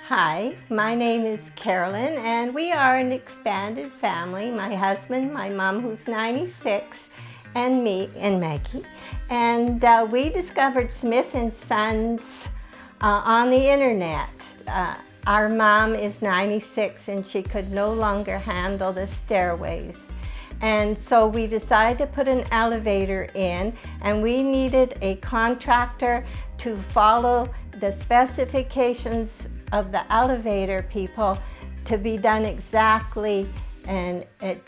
Hi, my name is Carolyn and we are an expanded family. My husband, my mom who's 96, and me and Maggie. And we discovered Smith & Sons on the internet. Our mom is 96 and she could no longer handle the stairways. And so we decided to put an elevator in, and we needed a contractor to follow the specifications of the elevator people to be done exactly and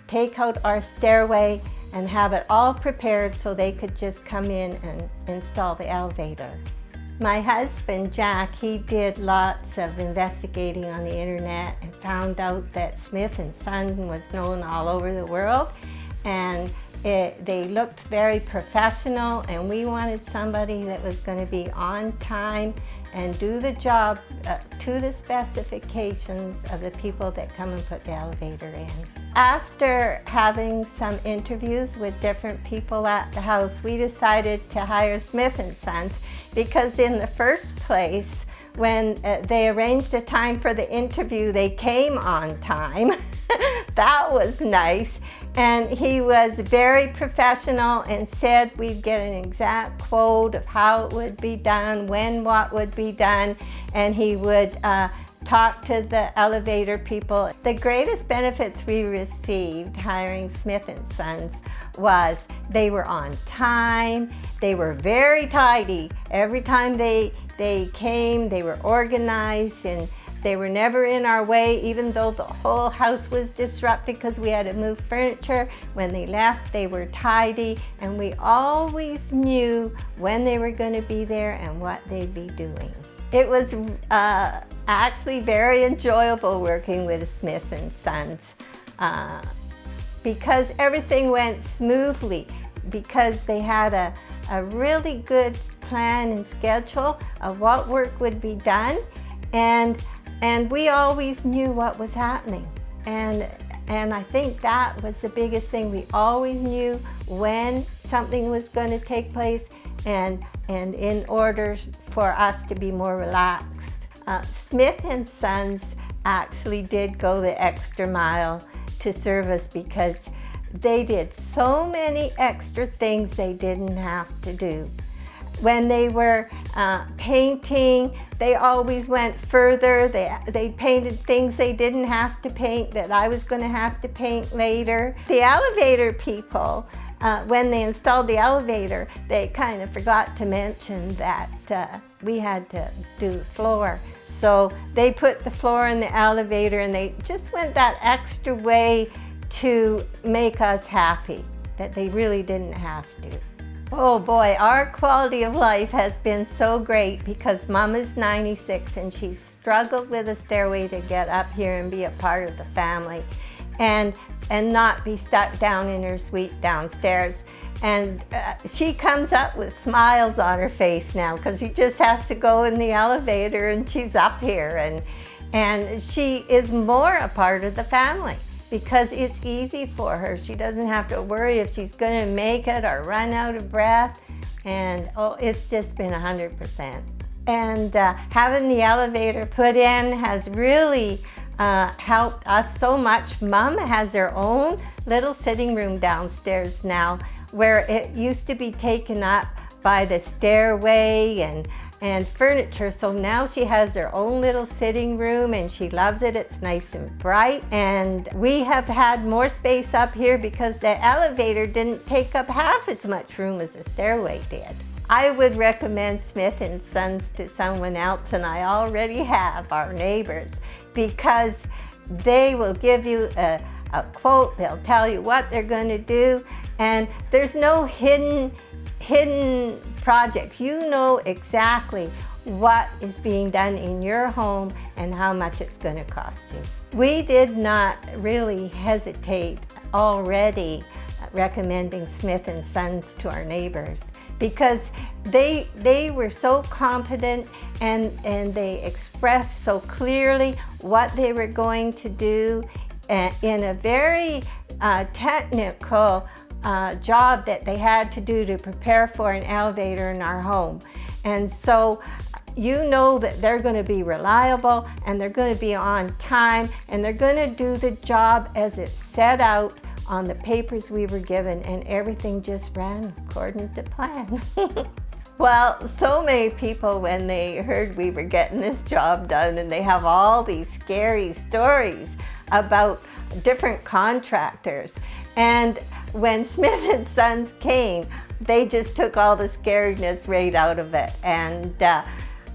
take out our stairway and have it all prepared so they could just come in and install the elevator. My husband, Jack, he did lots of investigating on the internet and found out that Smith & Son was known all over the world, and they looked very professional, and we wanted somebody that was going to be on time and do the job to the specifications of the people that come and put the elevator in. After having some interviews with different people at the house, we decided to hire Smith & Sons because in the first place, when they arranged a time for the interview, they came on time. That was nice. And he was very professional and said we'd get an exact quote of how it would be done, when what would be done, and he would talk to the elevator people. The greatest benefits we received hiring Smith & Sons was they were on time, they were very tidy. Every time they came, they were organized, and they were never in our way, even though the whole house was disrupted because we had to move furniture. When they left, they were tidy, and we always knew when they were going to be there and what they'd be doing. It was actually very enjoyable working with Smith & Sons because everything went smoothly, because they had a really good plan and schedule of what work would be done, and we always knew what was happening. And I think that was the biggest thing. We always knew when something was going to take place, and in order for us to be more relaxed. Smith & Sons actually did go the extra mile to serve us because they did so many extra things they didn't have to do. When they were painting, they always went further. They painted things they didn't have to paint that I was going to have to paint later. The elevator people, when they installed the elevator, they kind of forgot to mention that we had to do the floor. So they put the floor in the elevator, and they just went that extra way to make us happy that they really didn't have to. Oh boy, our quality of life has been so great because Mom is 96 and she struggled with a stairway to get up here and be a part of the family and not be stuck down in her suite downstairs. And she comes up with smiles on her face now because she just has to go in the elevator and she's up here, and she is more a part of the family because it's easy for her. She doesn't have to worry if she's going to make it or run out of breath, and it's just been 100%. And having the elevator put in has really helped us so much. Mom has her own little sitting room downstairs now, where it used to be taken up by the stairway and furniture. So now she has her own little sitting room and she loves it. It's nice and bright. And we have had more space up here because the elevator didn't take up half as much room as the stairway did. I would recommend Smith & Sons to someone else, and I already have, our neighbors, because they will give you a quote, they'll tell you what they're going to do, and there's no hidden projects. You know exactly what is being done in your home and how much it's going to cost you. We did not really hesitate already recommending Smith & Sons to our neighbors because they were so competent and they expressed so clearly what they were going to do in a very technical job that they had to do to prepare for an elevator in our home. And so you know that they're going to be reliable and they're going to be on time and they're going to do the job as it's set out on the papers we were given, and everything just ran according to plan. Well, so many people, when they heard we were getting this job done, and they have all these scary stories about different contractors. And when Smith and Sons came, they just took all the scariness right out of it. And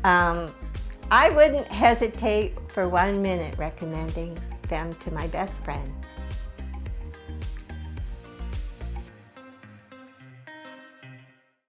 I wouldn't hesitate for 1 minute recommending them to my best friend.